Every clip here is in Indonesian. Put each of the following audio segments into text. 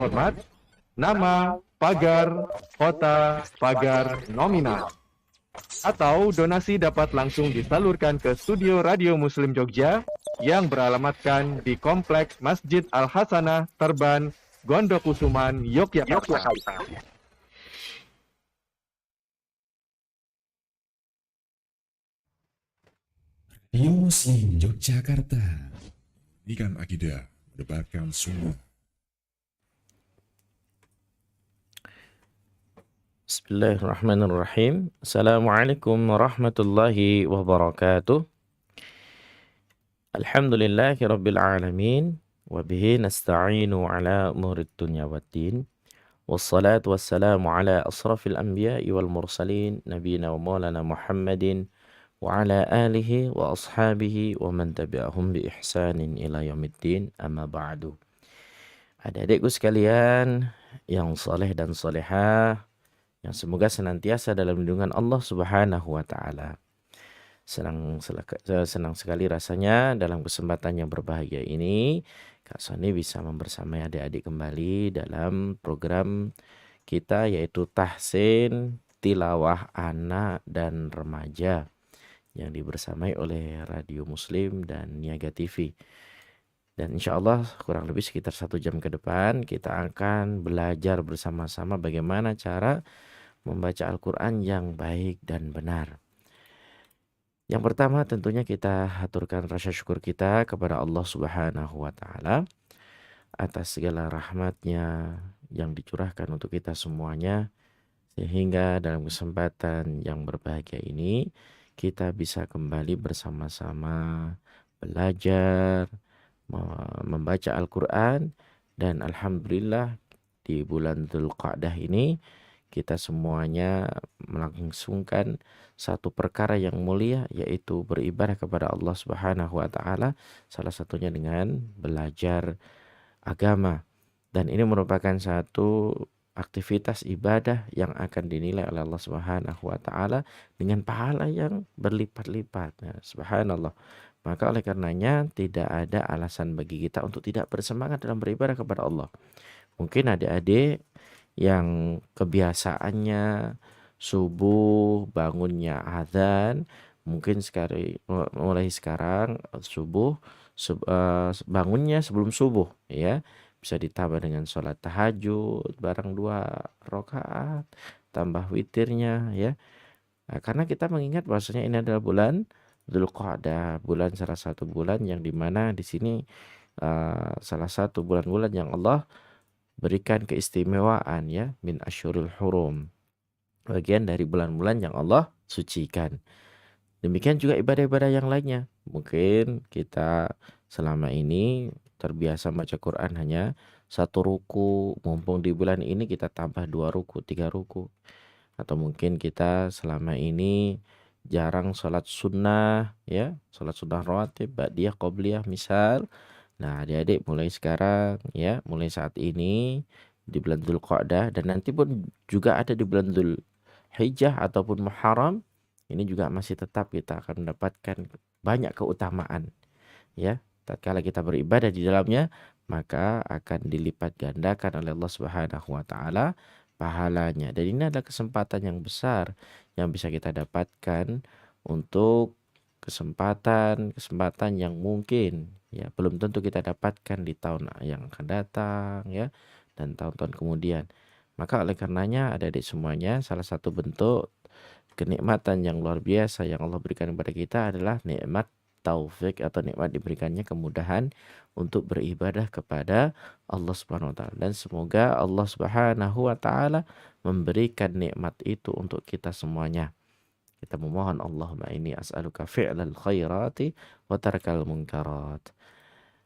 Hormat, nama, pagar, kota, pagar, nominal. Atau donasi dapat langsung disalurkan ke studio Radio Muslim Jogja yang beralamatkan di Kompleks Masjid Al-Hasanah, Terban, Gondokusuman, Yogyakarta. Radio Muslim Yogyakarta. Pendidikan akidah, mendebarkan sunnah. Bismillahirrahmanirrahim. Assalamualaikum warahmatullahi wabarakatuh. Alhamdulillahi rabbil alamin. Wabihi nasta'inu ala umurid dunya waddin. Wassalatu wassalamu ala asrafil anbiya'i wal mursalin. Nabiyina wa maulana Muhammadin. Wa ala alihi wa ashabihi wa man tabi'ahum bi ihsanin ila yaumiddin. Amma ba'du. Adik-adikku sekalian yang saleh dan salehah, yang semoga senantiasa dalam lindungan Allah Subhanahu wa taala. Senang sekali rasanya dalam kesempatan yang berbahagia ini Kak Sony bisa membersamai adik-adik kembali dalam program kita, yaitu Tahsin Tilawah Anak dan Remaja yang dibersamai oleh Radio Muslim dan Niaga TV. Dan insya Allah kurang lebih sekitar 1 jam ke depan kita akan belajar bersama-sama bagaimana cara membaca Al-Quran yang baik dan benar. Yang pertama tentunya kita haturkan rasa syukur kita kepada Allah Subhanahu wa taala atas segala rahmatnya yang dicurahkan untuk kita semuanya, sehingga dalam kesempatan yang berbahagia ini kita bisa kembali bersama-sama belajar membaca Al-Quran. Dan alhamdulillah di bulan Dzulqa'dah ini kita semuanya melangsungkan satu perkara yang mulia, yaitu beribadah kepada Allah Subhanahu wa taala, salah satunya dengan belajar agama. Dan ini merupakan satu aktivitas ibadah yang akan dinilai oleh Allah Subhanahu wa taala dengan pahala yang berlipat-lipat. Nah, subhanallah. Maka oleh karenanya tidak ada alasan bagi kita untuk tidak bersemangat dalam beribadah kepada Allah. Mungkin adik-adik yang kebiasaannya subuh bangunnya azan, mungkin mulai sekarang subuh bangunnya sebelum subuh, ya, bisa ditambah dengan sholat tahajud bareng 2 rakaat, tambah witirnya, ya. Nah, karena kita mengingat bahwasanya ini adalah bulan Dzulqa'dah, bulan salah satu bulan yang dimana di sini salah satu bulan-bulan yang Allah berikan keistimewaan, ya, min asyurul hurum, bagian dari bulan-bulan yang Allah sucikan. Demikian juga ibadah-ibadah yang lainnya. Mungkin kita selama ini terbiasa baca Quran hanya 1 ruku, mumpung di bulan ini kita tambah 2 ruku, 3 ruku. Atau mungkin kita selama ini jarang sholat sunnah, ya, sholat sunnah rawatib, ba'diyah, qobliyah misal. Nah, adik-adik mulai sekarang, ya, mulai saat ini di bulan Dzulqa'dah, dan nanti pun juga ada di bulan Dzulhijjah ataupun Muharram, ini juga masih tetap kita akan mendapatkan banyak keutamaan, ya. Tatkala kita beribadah di dalamnya, maka akan dilipat gandakan oleh Allah Subhanahu wa taala pahalanya. Dan ini adalah kesempatan yang besar yang bisa kita dapatkan untuk kesempatan yang mungkin, ya, belum tentu kita dapatkan di tahun yang akan datang, ya, dan tahun-tahun kemudian. Maka oleh karenanya adik-adik semuanya, salah satu bentuk kenikmatan yang luar biasa yang Allah berikan kepada kita adalah nikmat taufik atau nikmat diberikannya kemudahan untuk beribadah kepada Allah Subhanahu wa taala. Dan semoga Allah Subhanahu wa taala memberikan nikmat itu untuk kita semuanya. Kita memohon, Allahumma inni as'aluka fi'lal khairati wa tarkal munkarat.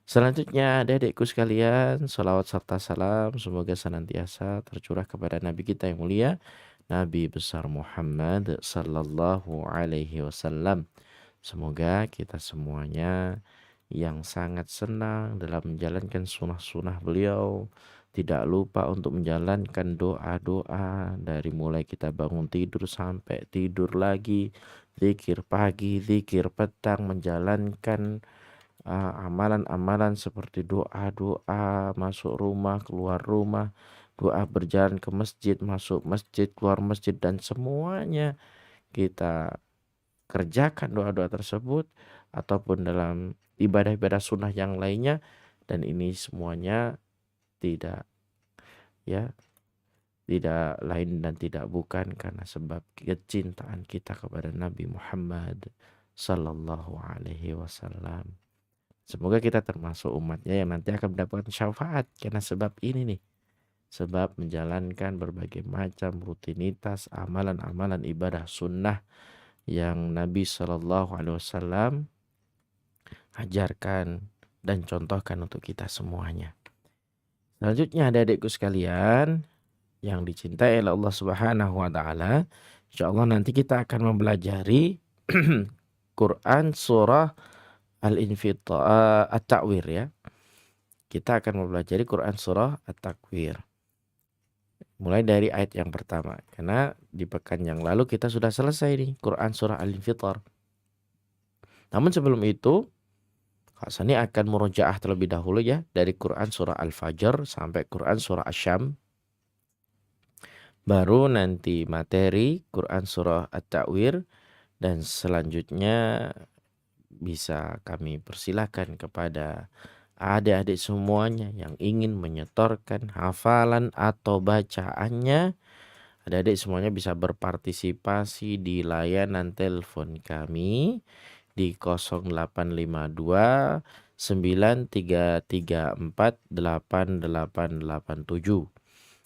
Selanjutnya adik-adikku sekalian, salawat serta salam semoga senantiasa tercurah kepada Nabi kita yang mulia, Nabi besar Muhammad sallallahu alaihi wasallam. Semoga kita semuanya yang sangat senang dalam menjalankan sunnah-sunnah beliau, tidak lupa untuk menjalankan doa-doa dari mulai kita bangun tidur sampai tidur lagi, zikir pagi, zikir petang, menjalankan amalan-amalan seperti doa-doa, masuk rumah, keluar rumah, doa berjalan ke masjid, masuk masjid, keluar masjid, dan semuanya kita kerjakan doa-doa tersebut ataupun dalam ibadah-ibadah sunnah yang lainnya, dan ini semuanya tidak tidak lain dan tidak bukan karena sebab kecintaan kita kepada Nabi Muhammad sallallahu alaihi wasallam. Semoga kita termasuk umatnya yang nanti akan mendapatkan syafaat karena sebab ini nih. Sebab menjalankan berbagai macam rutinitas amalan-amalan ibadah sunnah yang Nabi sallallahu alaihi wasallam ajarkan dan contohkan untuk kita semuanya. Selanjutnya adik-adikku sekalian yang dicintai oleh Allah Subhanahu wa taala, insyaallah nanti kita akan mempelajari Quran surah At-Takwir ya. Kita akan mempelajari Quran surah At-Takwir. Mulai dari ayat yang pertama. Karena di pekan yang lalu kita sudah selesai nih Quran surah Al-Infitar. Namun sebelum itu Kak Sani akan murojaah terlebih dahulu ya dari Quran surah Al-Fajr sampai Quran surah Asy-Syam. Baru nanti materi Quran surah At-Takwir, dan selanjutnya bisa kami persilahkan kepada adik-adik semuanya yang ingin menyetorkan hafalan atau bacaannya. Adik-adik semuanya bisa berpartisipasi di layanan telepon kami di 0852 9334 8887.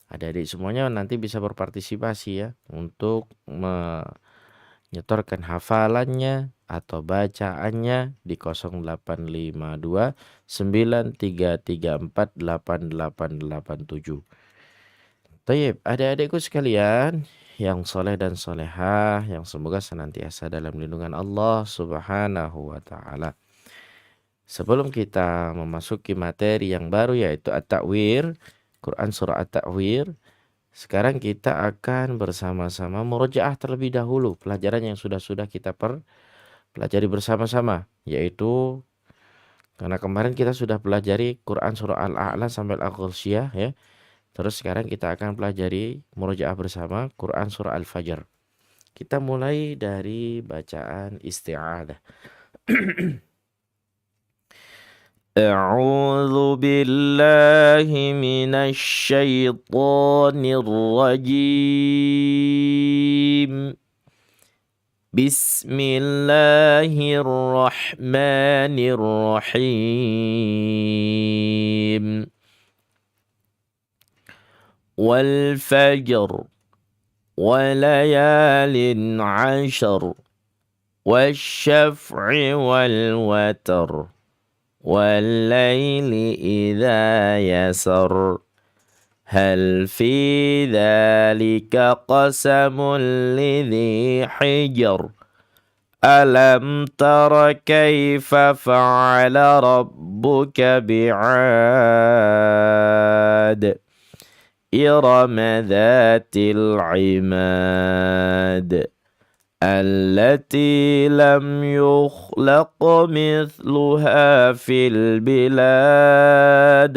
Adik-adik semuanya nanti bisa berpartisipasi ya untuk menyetorkan hafalannya atau bacaannya di 0852 9334 8887. Tayyib, adik-adikku sekalian yang soleh dan solehah, yang semoga senantiasa dalam lindungan Allah Subhanahu wa taala. Sebelum kita memasuki materi yang baru yaitu At-Takwir, Quran surah At-Takwir, sekarang kita akan bersama-sama murojaah terlebih dahulu pelajaran yang sudah kita pelajari bersama-sama, yaitu karena kemarin kita sudah pelajari Quran surah Al-A'la sampai Al-Ghasyiyah ya. Terus sekarang kita akan pelajari murojaah bersama Quran surah Al-Fajr. Kita mulai dari bacaan isti'adah. A'udzu billahi minasy syaithanir rajim. Bismillahirrahmanirrahim. Wal fajr walayalin 'ashr wasyaf'i wal watr wallayli idza yasar hal fi dzalika qasamul lidzi hijr alam tara kaifa fa'ala rabbuka bi'ad إرم ذات العماد التي لم يخلق مثلها في البلاد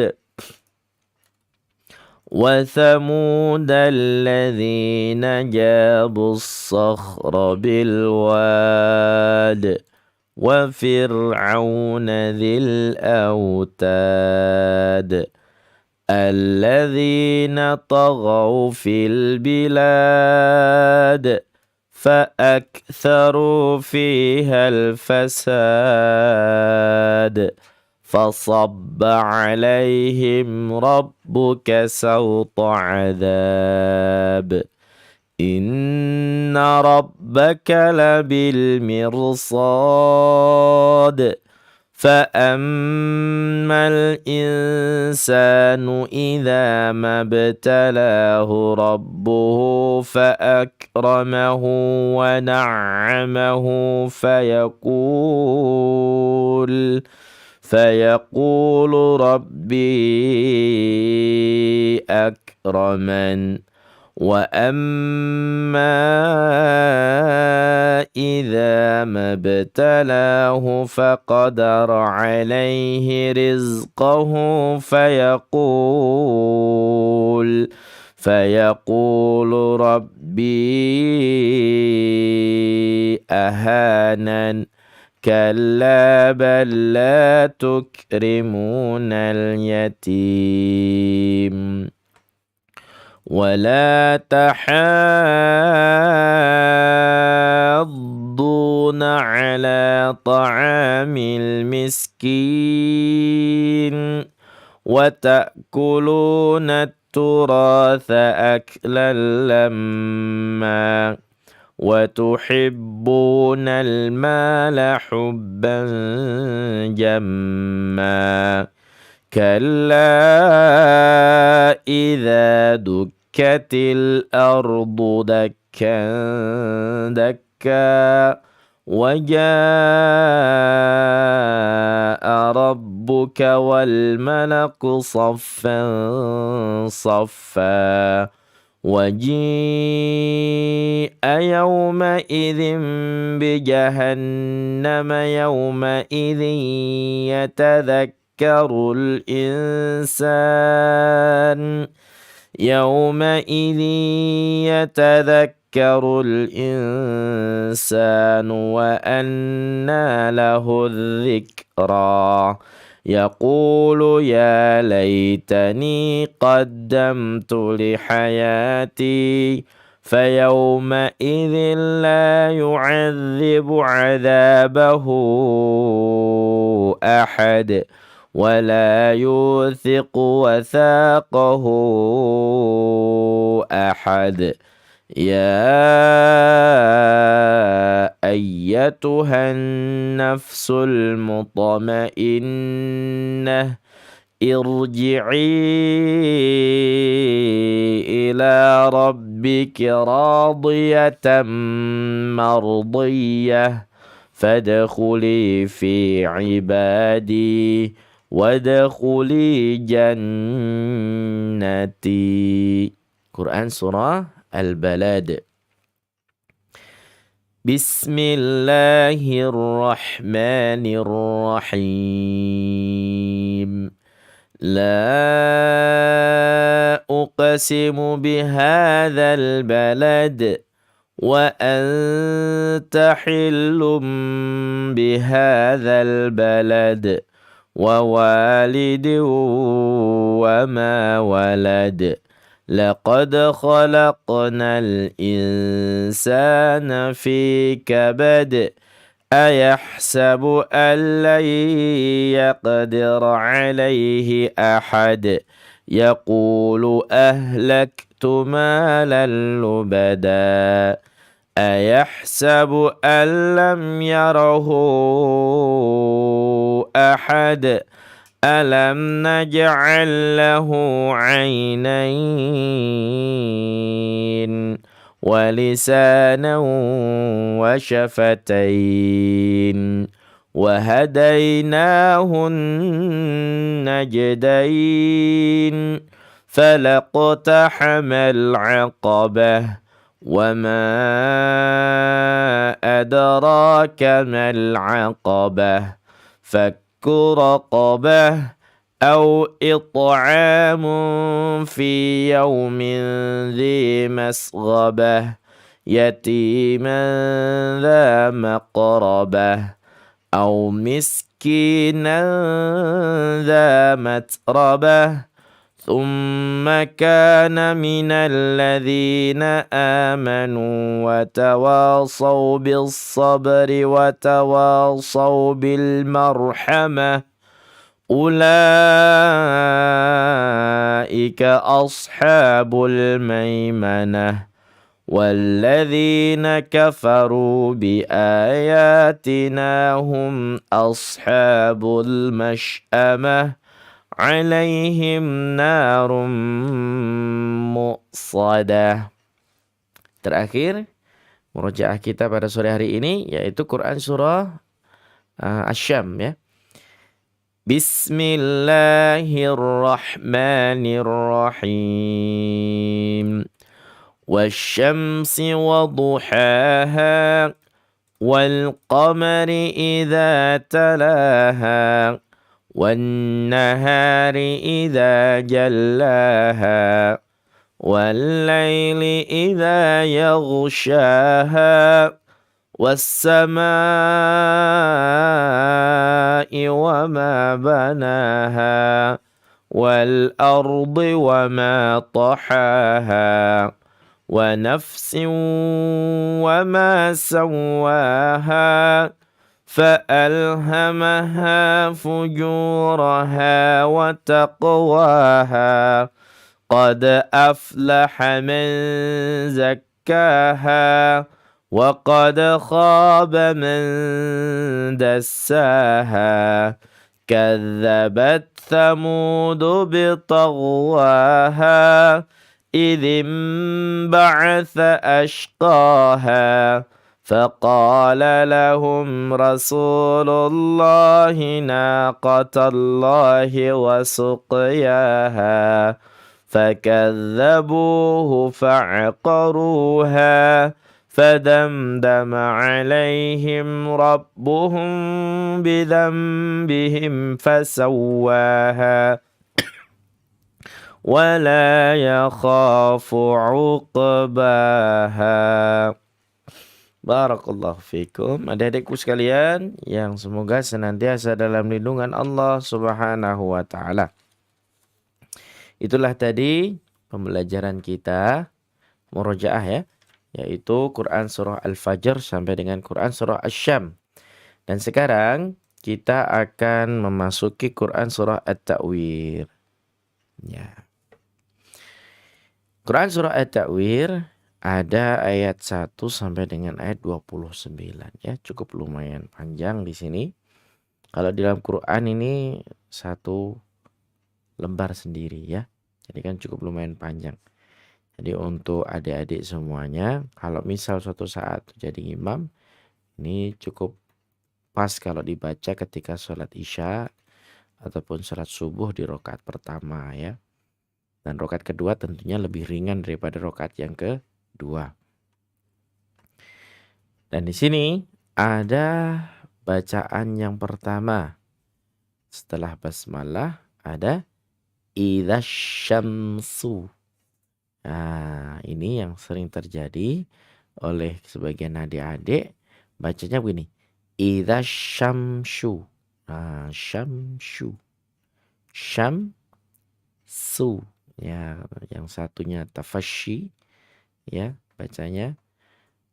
وثمود الذين جابوا الصخر بالواد وفرعون ذي الأوتاد الذين طغوا في البلاد فأكثروا فيها الفساد فصب عليهم ربك سوط عذاب إن ربك لبالمرصاد فأما الإنسان إذا ما ابتلاه ربه فأكرمه ونعمه فيقول ربي أكرمن وأما إذا ما ابتلاه فقدر عليه رزقه فيقول ربي أهانن كلا بل لا تكرمون اليتيم ولا تحاضون على طعام المسكين وتأكلون التراث أكلا لما وتحبون المال حبا جما كلا إذا دكت الأرض دكا دكا وجاء ربك والملك صفا صفا وجيء يومئذ بجهنم يومئذ يتذكر الإنسان وأنى له الذكرى يقول يا ليتني قدمت لحياتي فيومئذ لا يعذب عذابه أحد ولا يوثق وثاقه أحد يا أيتها النفس المطمئنة ارجعي إلى ربك راضية مرضية فادخلي في عبادي وادخلي جنتي. Quran Surah Al-Balad. Bismillahirrahmanirrahim. لا أقسم بهذا البلد وأنت حل بهذا البلد ووالد وما ولد لقد خلقنا الإنسان في كبد أيحسب أن لن يقدر عليه أحد يقول أهلكت مالا لبدا أيحسب أن لم يره أحد ألم نجعل له عينين ولسانا وشفتين وهديناه النجدين فلاقتحم العقبة وما أدراك ما العقبة فك رقبة أو إطعام في يوم ذي مسغبة يتيما ذا مقربة أو مسكينا ذا متربة ثم كان من الذين آمنوا وتواصوا بالصبر وتواصوا بالمرحمة أولئك أصحاب الميمنة والذين كفروا بآياتنا هم أصحاب المشأمة alaihim narum muqsadah. Terakhir murojaah kita pada sore hari ini yaitu Quran surah Asy-Syam ya. Bismillahirrahmanirrahim. والشمس وضحاها والقمر إذا تلاها والنهار إذا جلاها والليل إذا يغشاها والسماء وما بناها والأرض وما طحاها ونفس وما سواها فألهمها فجورها وتقواها قد أفلح من زكاها وقد خاب من دساها كذبت ثمود بطغواها إذ انبعث أشقاها فقال لهم رسول الله ناقة الله وسقياها فكذبوه فعقروها فدمدم عليهم ربهم بذنبهم فسواها ولا يخاف عقباها. Barakallahu fikum. Adik-adikku sekalian yang semoga senantiasa dalam lindungan Allah Subhanahu wa taala. Itulah tadi pembelajaran kita murojaah ya, yaitu Quran surah Al-Fajr sampai dengan Quran surah Asy-Syam. Dan sekarang kita akan memasuki Quran surah At-Ta'wir. Ya. Quran surah At-Ta'wir ada ayat 1 sampai dengan ayat 29 ya, cukup lumayan panjang di sini. Kalau di dalam Quran ini satu lembar sendiri ya. Jadi kan cukup lumayan panjang. Jadi untuk adik-adik semuanya, kalau misal suatu saat jadi imam, ini cukup pas kalau dibaca ketika sholat isya ataupun sholat subuh di rakaat pertama ya. Dan rakaat kedua tentunya lebih ringan daripada rakaat yang kedua. Dan di sini ada bacaan yang pertama. Setelah basmalah ada idza syamsu. Nah, ini yang sering terjadi oleh sebagian adik-adik, bacanya begini. Idza syamsu. Nah, syamsu. Syamsu. Ya, yang satunya tafasyi ya bacanya.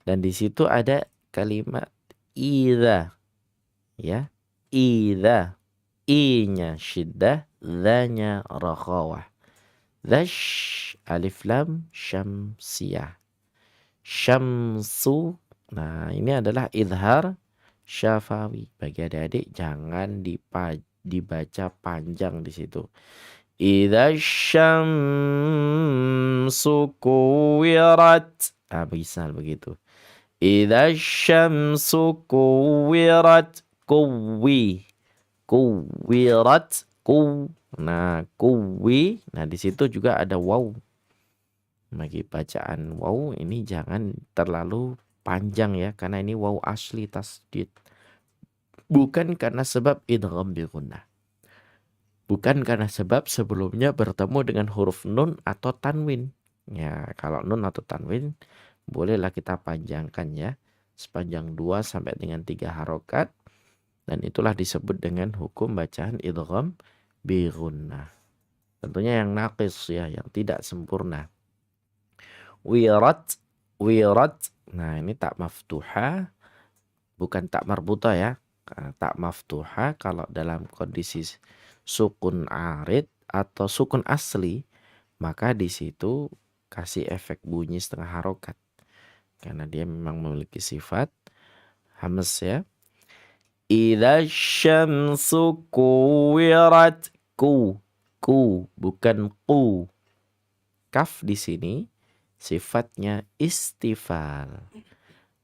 Dan di situ ada kalimat idza. Ya, idza. I-nya syiddah, dha-nya rakhawah. Dhash alif lam syamsiyah. Syamsu. Nah, ini adalah idhar syafawi. Bagi adik-adik jangan dibaca panjang di situ. Idza syamsu kuwirat. Misal begitu. Idza syamsu kuwirat. Kuwirat. Nah, kuwi. Nah, di situ juga ada waw. Bagi bacaan waw ini jangan terlalu panjang ya, karena ini waw asli tasdid. Bukan karena sebab idgham bi gunnah. Bukan karena sebab sebelumnya bertemu dengan huruf nun atau tanwin. Ya, kalau nun atau tanwin bolehlah kita panjangkan ya, sepanjang 2 sampai dengan 3 harokat. Dan itulah disebut dengan hukum bacaan idgham bi gunnah. Tentunya yang naqis ya, yang tidak sempurna. Wirat. Nah, ini tak maftuha, bukan tak marbuta ya. Tak maftuha kalau dalam kondisi sukun arid atau sukun asli, maka di situ kasih efek bunyi setengah harokat. Karena dia memang memiliki sifat hamz ya. Idza syamsu kuwirat. Ku, bukan ku. Kaf di sini sifatnya istifal.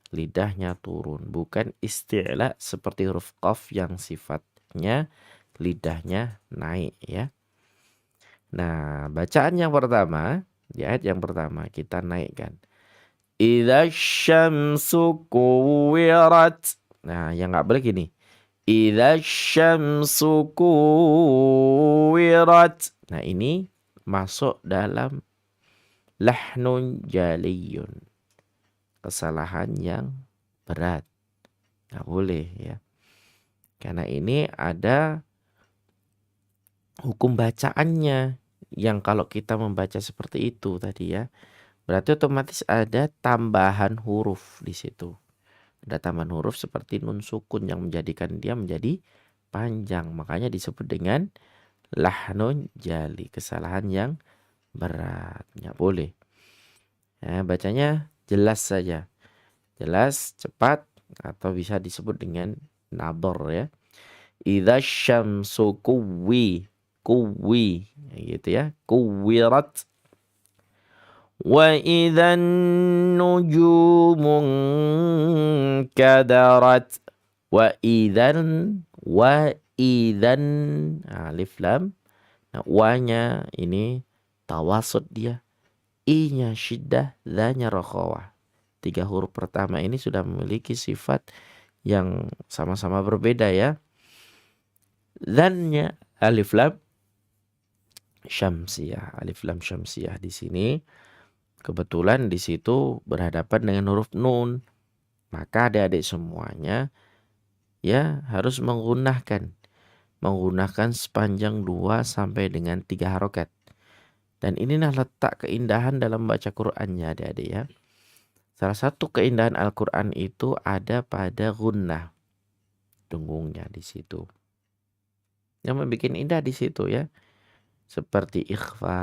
Lidahnya turun, bukan isti'la seperti huruf qaf yang sifatnya lidahnya naik ya. Nah, bacaan yang pertama Di ayat yang pertama kita naikkan. Idza syamsu kuwirat. Nah, yang nggak boleh gini. Idza syamsu kuwirat. Nah, ini masuk dalam lahnun jaliyun. Kesalahan yang berat. Nggak boleh ya. Karena ini ada hukum bacaannya. Yang kalau kita membaca seperti itu tadi ya. Berarti otomatis ada tambahan huruf di situ. Ada tambahan huruf seperti nun sukun yang menjadikan dia menjadi panjang. Makanya disebut dengan lahnun jali. Kesalahan yang berat. Nggak boleh. Ya, bacanya jelas saja. Jelas, cepat, atau bisa disebut dengan nador ya. Idza syamsu kuwi. Kuwi. Gitu ya. Kuwirat. Wa idzan nujumu kadarat. Wa idzan alif lam. Nah, wa-nya ini tawasud dia. I-nya syiddah, dha-nya rakhawah. 3 huruf pertama ini sudah memiliki sifat yang sama-sama berbeda ya. Dhan-nya alif lam syamsiyah. Alif lam syamsiyah di sini kebetulan di situ berhadapan dengan huruf nun. Maka adik-adik semuanya ya harus menggunakan sepanjang 2 sampai dengan 3 harokat. Dan inilah letak keindahan dalam baca Qur'annya adik-adik ya. Salah satu keindahan Al-Qur'an itu ada pada gunnah. Dengungnya di situ. Yang membuat indah di situ ya. Seperti ikhfa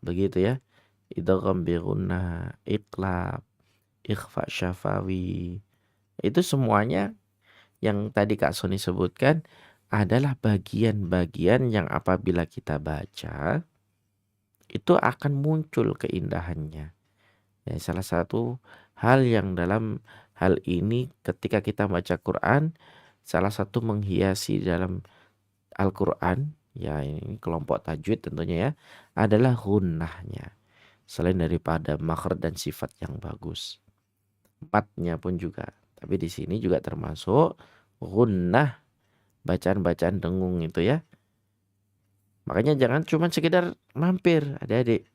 begitu ya. Idgham bi gunnah, iqlab, ikhfa syafawi. Itu semuanya yang tadi Kak Soni sebutkan adalah bagian-bagian yang apabila kita baca itu akan muncul keindahannya. Ya, salah satu hal yang dalam hal ini ketika kita baca Quran, salah satu menghiasi dalam Al-Quran, ya ini kelompok tajwid tentunya ya, adalah gunnahnya. Selain daripada makhraj dan sifat yang bagus. Matnya pun juga. Tapi di sini juga termasuk gunnah, bacaan-bacaan dengung itu ya. Makanya jangan cuma sekedar mampir adik-adik.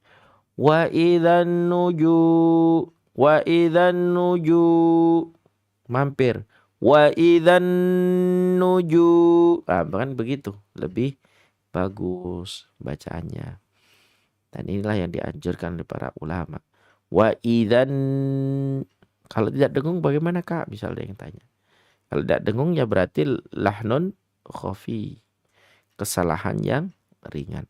Wa idzan nuju mampir. Wa idzan nuju. Kan begitu, lebih bagus bacaannya. Dan inilah yang dianjurkan oleh para ulama. Wa idzan, kalau tidak dengung bagaimana Kak? Misalnya yang tanya. Kalau tidak dengung ya berarti lahnun khafi. Kesalahan yang ringan.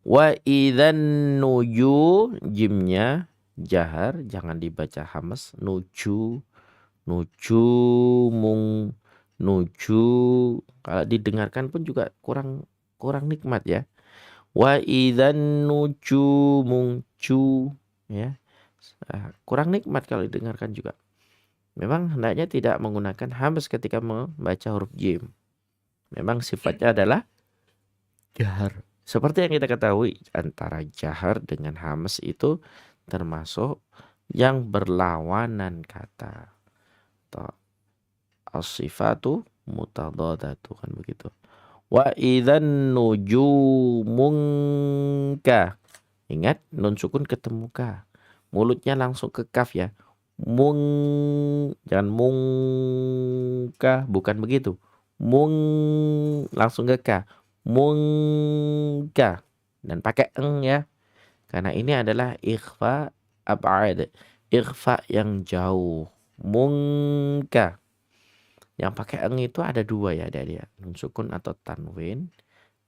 Wa idzan nuju, jimnya jahar, jangan dibaca hamas. Nuju nuju. Kalau didengarkan pun juga kurang nikmat ya. Wa idzan nujumu ya. Kurang nikmat kalau didengarkan juga. Memang hendaknya tidak menggunakan hamas ketika membaca huruf jim. Memang sifatnya adalah jahar. Seperti yang kita ketahui antara jahar dengan hamas itu termasuk yang berlawanan kata. As-sifatu mutadadatu kan begitu. Wa idzan nujumunka. Ingat nun sukun ketemu ka. Mulutnya langsung ke kaf ya. Jangan mungka, bukan begitu. Langsung ke ka. Mungka. Dan pakai eng ya. Karena ini adalah ikhfa ab'ad. Ikhfa yang jauh. Mungka. Yang pakai eng itu ada 2 ya dia. Nun sukun atau tanwin.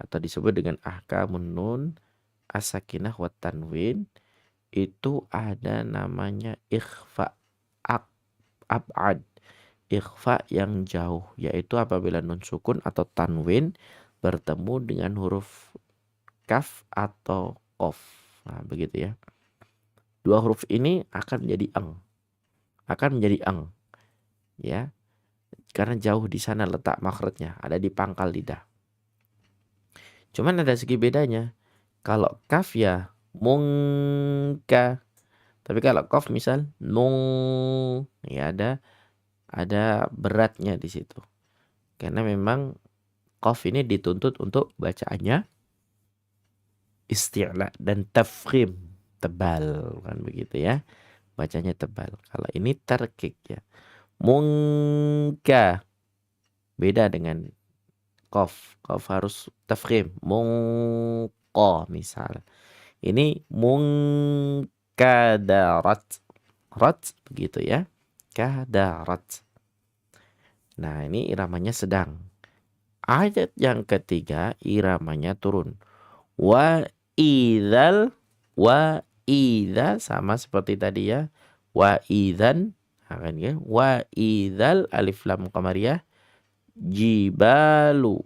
Atau disebut dengan ahkamun nun. As-sakinah wa tanwin. Itu ada namanya ikhfa ab'ad. Ikhfa yang jauh. Yaitu apabila nun sukun atau tanwin bertemu dengan huruf kaf atau qaf. Nah begitu ya. 2 huruf ini akan menjadi eng. Ya. Karena jauh di sana letak makhrajnya, ada di pangkal lidah. Cuman ada segi bedanya. Kalau kaf ya Mungka. Tapi kalau qaf misal nung, ya ada beratnya di situ. Karena memang qaf ini dituntut untuk bacaannya isti'la dan tafkhim, tebal kan begitu ya. Bacanya tebal. Kalau ini tarkik ya. Mungka beda dengan qaf. Qaf harus tafkhim. Mungqa misal. Ini mungkadarat. Rat begitu ya. Kadarat. Nah, ini iramanya sedang. Ayat yang ketiga iramanya turun. Wa idzal sama seperti tadi ya. Wa idzan akan ya. Wa idzal alif lam qamariyah jibalu.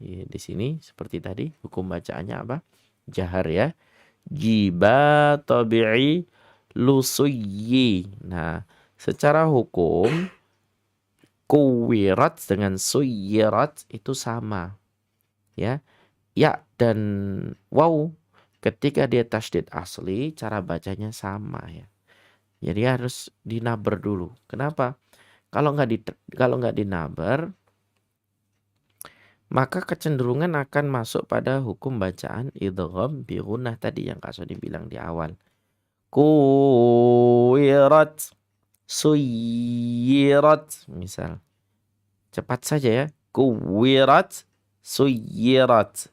Ya, di sini seperti tadi hukum bacaannya apa? Jahar ya. Jiba tabi'i lusuyyi. Nah, secara hukum kuwirat dengan suyirat itu sama. Ya. Ya dan waw ketika dia tasydid asli cara bacanya sama ya. Jadi harus dinabar dulu. Kenapa? Kalau nggak dinabar maka kecenderungan akan masuk pada hukum bacaan idgham bi gunnah tadi yang Kak Sodi bilang di awal. Kuwirat, suyirat misal. Cepat saja ya. Kuwirat, suyirat,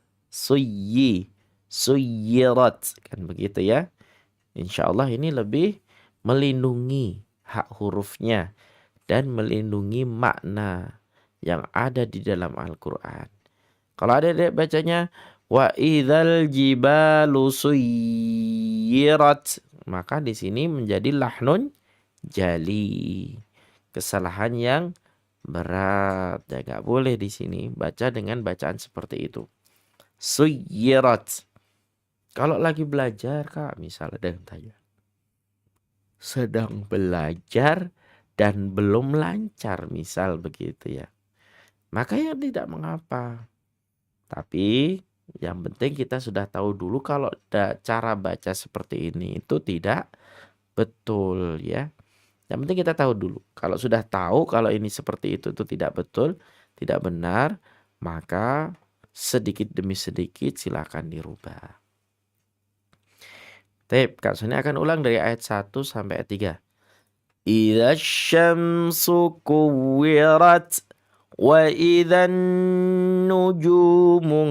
suyirat. Kan begitu ya. Insya Allah ini lebih melindungi hak hurufnya dan melindungi makna yang ada di dalam Al-Quran. Kalau ada bacanya wa idzal jibalu suyirat, maka di sini menjadi lahnun jali. Kesalahan yang berat. Ya enggak boleh di sini baca dengan bacaan seperti itu. Suyirat. Kalau lagi belajar, Kak, misalnya ada yang tanya. Sedang belajar dan belum lancar, misal begitu ya. Maka ya tidak mengapa. Tapi yang penting kita sudah tahu dulu kalau cara baca seperti ini itu tidak betul ya. Yang penting kita tahu dulu. Kalau sudah tahu kalau ini seperti itu tidak betul, tidak benar, maka sedikit demi sedikit silakan dirubah. Baik, Kak Soni akan ulang dari ayat 1 sampai ayat 3. Idza syamsu kuwirat wa idzan nujumu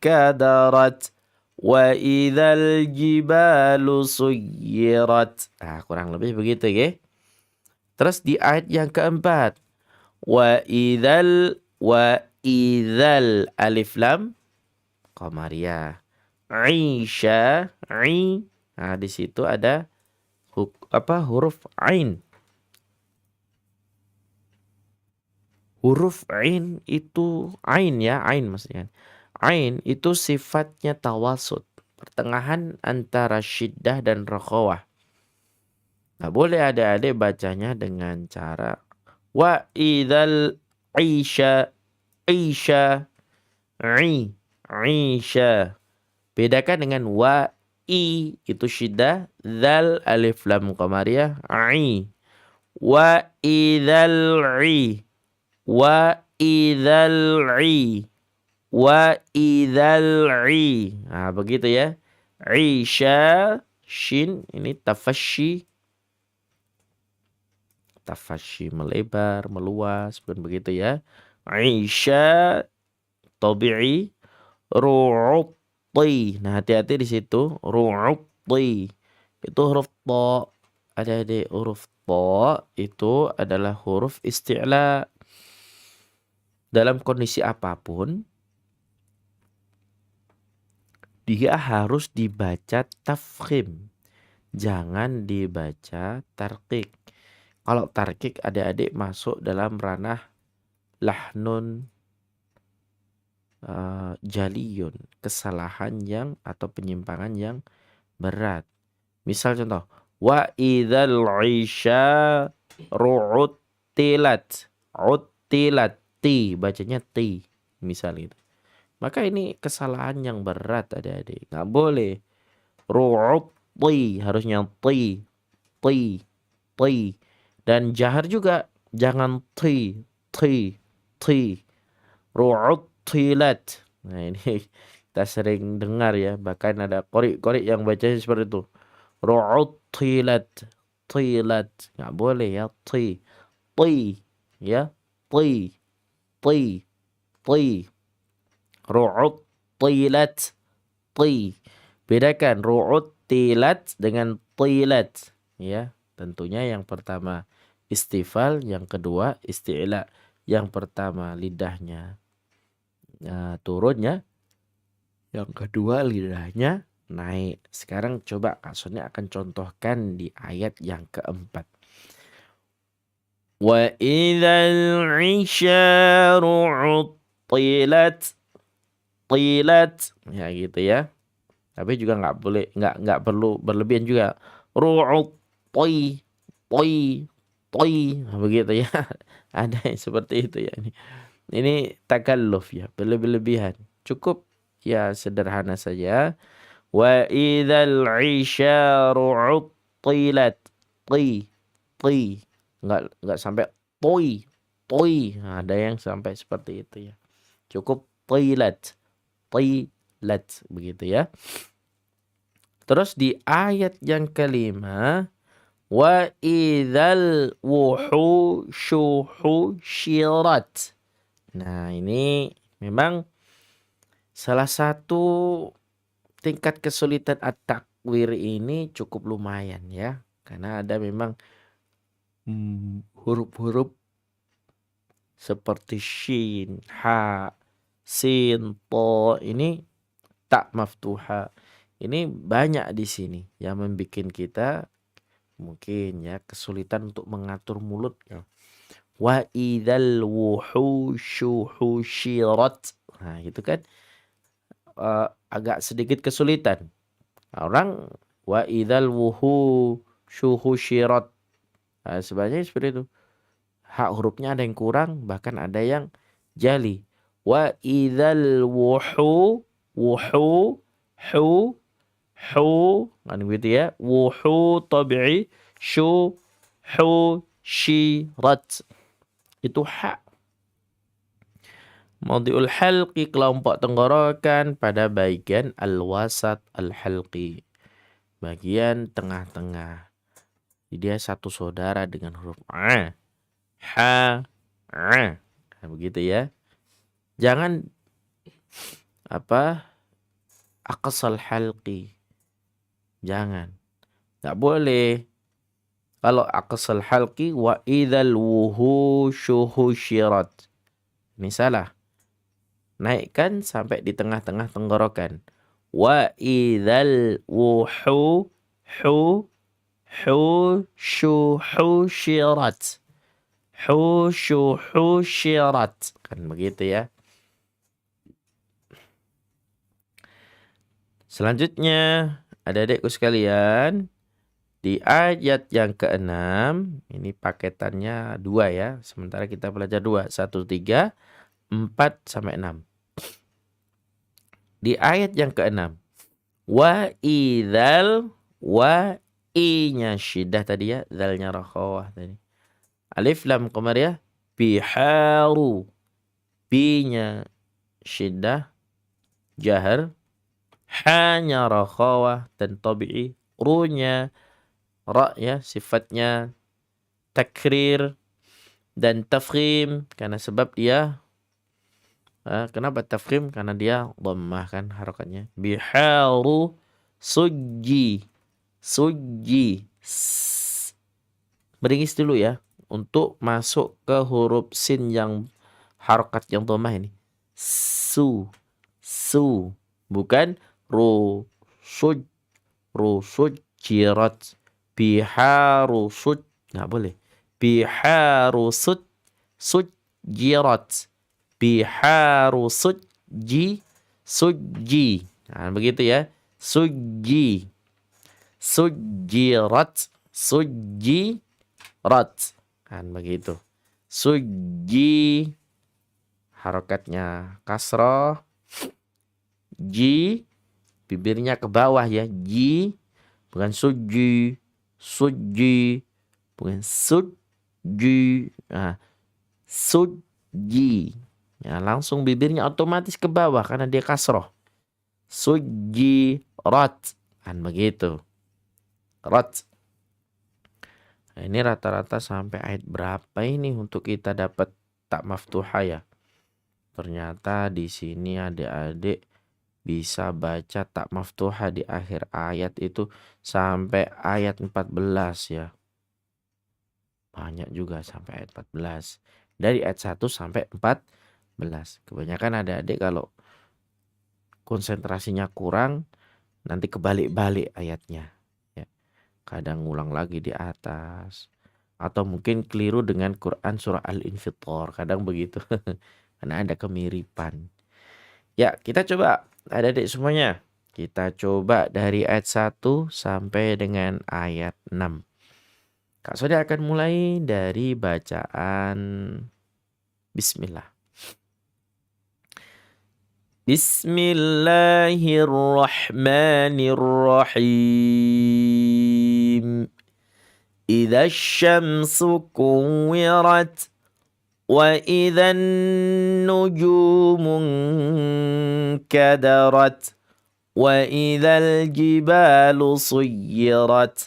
kadarat wa idzal jibalu suyirat. Nah, kurang lebih begitu ya. Terus di ayat yang keempat. Wa idzal alif lam qamariyah. Aisha, nah di situ ada huruf ain. Huruf ain itu ain ya, ain maksudnya. Ain itu sifatnya tawasud, pertengahan antara syiddah dan rakhawah. Nah, boleh adik-adik bacanya dengan cara wa idzal aisha, aisha. Bedakan dengan wa i itu syiddah, dzal alif lam qamariyah ai. Wa idzal i. Wa idzal i. Wa idzal i. Nah, begitu ya. Aisha shin ini tafasyi. Tafasyi melebar, meluas, bukan begitu ya. Aisha tabi'i ru'ut. Nah, hati-hati di situ. Ru'utti. Itu huruf ta. Ada huruf ta itu adalah huruf isti'la. Dalam kondisi apapun dia harus dibaca tafkhim. Jangan dibaca tarqiq. Kalau tarqiq adik-adik masuk dalam ranah lahnun jaliyun, kesalahan yang atau penyimpangan yang berat. Misal contoh, wa idzal 'isya ru'uttilat. Uttilat, ti bacanya ti. Misal itu. Maka ini kesalahan yang berat adik-adik. Nggak boleh. Ru'utti harusnya ti, ti, ti. Dan jahar juga jangan ti, ti, ti. Ru'uttilat. Nah ini kita sering dengar ya. Bahkan ada qori yang bacanya seperti itu. Ru'uttilat, tilat. Nggak boleh ya. Ti, ti, ya. Ti, ti, ti. Ru'uttilat, ti. Bedakan ru'uttilat dengan tilat. Ya, tentunya yang pertama istifal, yang kedua isti'la. Yang pertama lidahnya turun ya. Yang kedua lidahnya naik. Sekarang coba Kak Sony akan contohkan di ayat yang keempat. Wa idzal 'isyaru 'uttilat. Tilat. Ya gitu ya. Tapi juga nggak boleh, nggak perlu berlebihan juga. Ru'ut toy, toy, toy. Nah, begitu ya. Ada yang seperti itu ya. Ini takalluf ya, berlebihan. Cukup ya sederhana saja. Wa idzal 'isyaru 'uttilat. Ti, ti. Nggak sampai toy, toy. Nah, ada yang sampai seperti itu ya. Cukup tilat. Tilat begitu ya. Terus di ayat yang kelima, wa idzal wuhusyu husyirat. Nah, ini memang salah satu tingkat kesulitan at-takwir ini cukup lumayan ya. Karena ada memang huruf-huruf seperti shin, ha, sin, to, ini tak maftuha. Ini banyak di sini yang membuat kita mungkin ya kesulitan untuk mengatur mulut ya. Wa idzal wuhusyu husyirat. Nah, itu kan agak sedikit kesulitan. Orang wa idzal wuhusyu husyirat. Nah, sebenarnya seperti itu. Hak hurufnya ada yang kurang, bahkan ada yang jali. Wa idzal wuhu kan gitu ya. Wuhu tabi'i shirat. Itu hak. Mawdi'ul halqi kelompok tenggorokan pada bagian al-wasat al-halqi. Bagian tengah-tengah. Jadi dia satu saudara dengan huruf a. Ha, a. Nah, begitu ya. Jangan aqsal halqi. Jangan. Enggak boleh. Kalau aqsal halqi wa idzal wuhusyu husyirat. Ini salah. Naikkan sampai di tengah-tengah tenggorokan. Wa idzal husyirat. Husyirat. Kan begitu ya. Selanjutnya, adik-adikku sekalian, di ayat yang ke-6, ini paketannya 2 ya. Sementara kita belajar 2, 1, 3, 4 sampai 6. Di ayat yang ke-6, wa idzal, wa i-nya syiddah tadi ya, zalnya rakhawah tadi. Alif lam qamar ya, biharu, bi-nya syiddah jahar, ha-nya rakhawah dan tabi'i, ru-nya ra ya sifatnya takrir dan tafkhim karena sebab dia kenapa tafkhim? Karena dia dhammah kan harakatnya. Biharu sujji. Beringis dulu ya untuk masuk ke huruf sin yang harakat yang dhammah ini. Su bukan ru sujjirat. Biharu nggak boleh. Biharu sujjirat. Biharu sujji. Nah, begitu ya. Sujjirat. Kan begitu. Sujji. Harakatnya kasrah. Ji, bibirnya ke bawah ya. Ji, bukan suji. Suji, bukan suji. Nah, suji. Ya, langsung bibirnya otomatis ke bawah karena dia kasroh. Sujirat. Kan begitu. Rat. Nah, ini rata-rata sampai ayat berapa ini untuk kita dapat tak maftuha ya? Ternyata di sini adik-adik bisa baca tak maftuha di akhir ayat itu sampai ayat 14 ya. Banyak juga sampai ayat 14. Dari ayat 1 sampai 14. Kebanyakan adik-adik kalau konsentrasinya kurang nanti kebalik-balik ayatnya. Ya. Kadang ngulang lagi di atas. Atau mungkin keliru dengan Quran surah Al-Infitor. Kadang begitu. Karena ada kemiripan. Ya, kita coba adik-adik semuanya. Kita coba dari ayat 1 sampai dengan ayat 6. Kak Sode akan mulai dari bacaan Bismillah. Bismillahirrahmanirrahim. Idza syamsu kuwirat wa idza nujumu kadarat wa idzal jibalu suyirat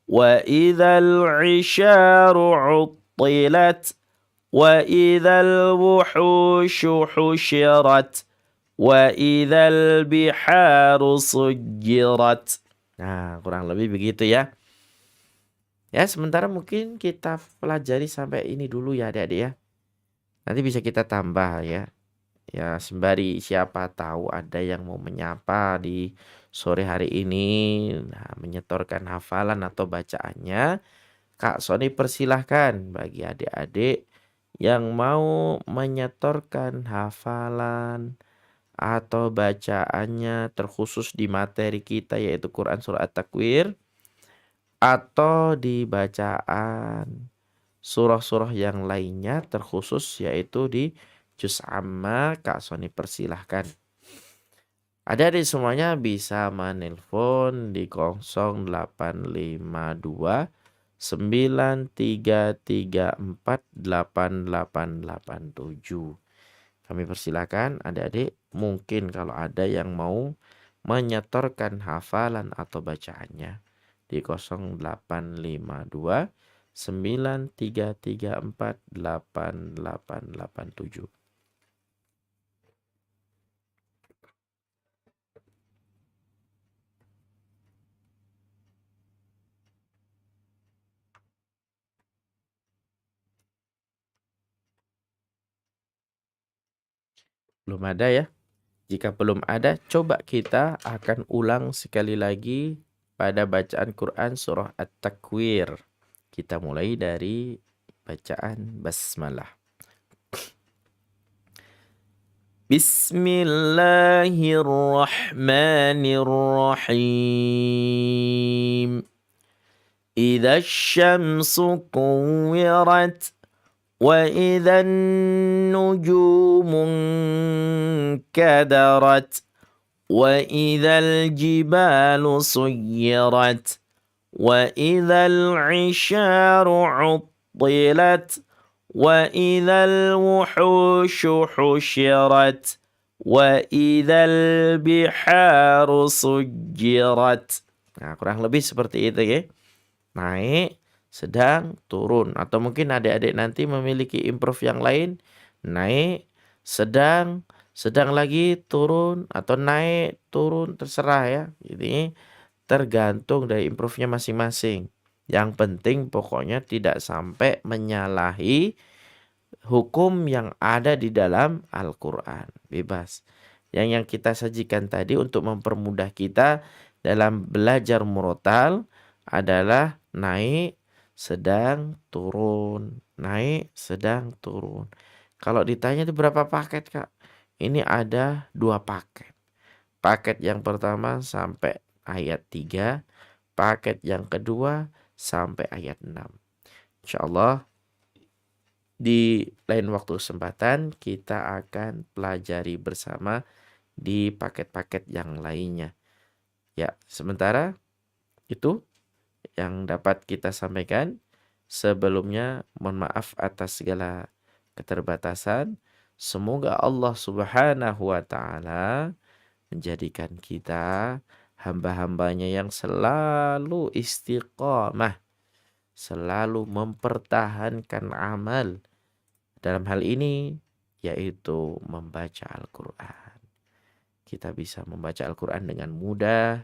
wa idzal 'isyaru 'uttilat wa idzal wuhushu husyirat wa idzal biharu sujjirat. Nah, kurang lebih begitu ya. Ya, sementara mungkin kita pelajari sampai ini dulu ya adik-adik ya. Nanti bisa kita tambah ya. Ya, sembari siapa tahu ada yang mau menyapa di sore hari ini. Nah, menyetorkan hafalan atau bacaannya. Kak Sony persilahkan bagi adik-adik yang mau menyetorkan hafalan atau bacaannya terkhusus di materi kita yaitu Quran Surah At-Takwir atau di bacaan surah-surah yang lainnya terkhusus yaitu di Juz Amma. Kak Sony persilahkan. Adik-adik semuanya bisa menelpon di 0852 93348887. Kami persilakan adik-adik mungkin kalau ada yang mau menyetorkan hafalan atau bacaannya di 0852 93348887. Belum ada ya? Jika belum ada, coba kita akan ulang sekali lagi pada bacaan Quran surah At-Takwir. Kita mulai dari bacaan basmalah. Bismillahirrahmanirrahim. Idza syamsu kuwirat وإذا النجوم انكدرت وإذا الجبال سيرت وإذا العشار عطلت وإذا الوحوش حشرت وإذا البحار سجرت. Nah, kurang lebih seperti itu ya. Naik, sedang, turun. Atau mungkin adik-adik nanti memiliki improve yang lain. Naik, sedang lagi, turun. Atau naik, turun, terserah ya. Jadi tergantung dari improve-nya masing-masing. Yang penting pokoknya tidak sampai menyalahi hukum yang ada di dalam Al-Quran. Bebas. Yang kita sajikan tadi untuk mempermudah kita dalam belajar murotal adalah naik, sedang, turun. Naik, sedang, turun. Kalau ditanya itu berapa paket, Kak? Ini ada 2 paket. Paket yang pertama sampai ayat 3. Paket yang kedua sampai ayat 6. InsyaAllah di lain waktu kesempatan kita akan pelajari bersama di paket-paket yang lainnya. Ya, sementara itu yang dapat kita sampaikan. Sebelumnya, mohon maaf atas segala keterbatasan. Semoga Allah Subhanahu wa Ta'ala menjadikan kita hamba-hambanya yang selalu istiqamah, selalu mempertahankan amal. Dalam hal ini, yaitu membaca Al-Quran. Kita bisa membaca Al-Quran dengan mudah,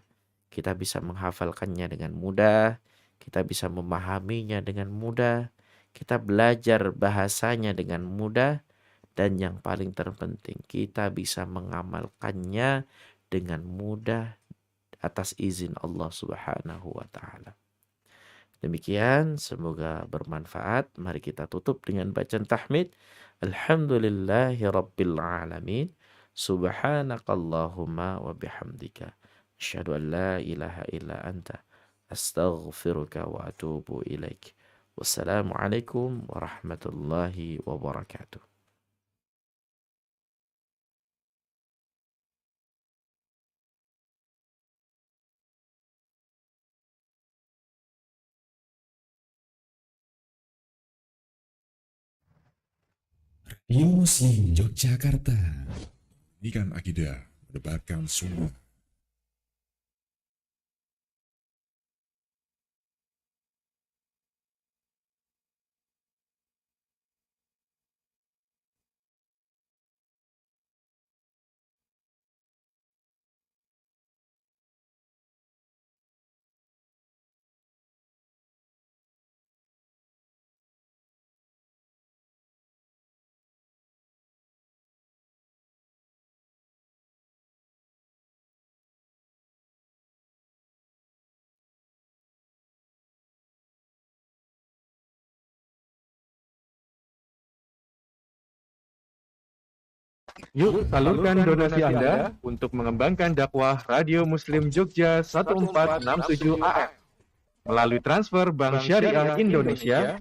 kita bisa menghafalkannya dengan mudah, kita bisa memahaminya dengan mudah, kita belajar bahasanya dengan mudah, dan yang paling terpenting, kita bisa mengamalkannya dengan mudah atas izin Allah Subhanahu wa Ta'ala. Demikian, semoga bermanfaat. Mari kita tutup dengan bacaan tahmid. Alhamdulillahi Rabbil Alamin. Subhanakallahumma wa bihamdika. Asyhadu an la ilaha illa anta. Astaghfiruka wa atubu ilaik. Wassalamualaikum warahmatullahi wabarakatuh. Radio Muslim Yogyakarta. Pendidikan akidah, mendebarkan sunnah. Yuk salurkan donasi Anda untuk mengembangkan dakwah Radio Muslim Jogja 1467 AM melalui transfer Bank Syariah Indonesia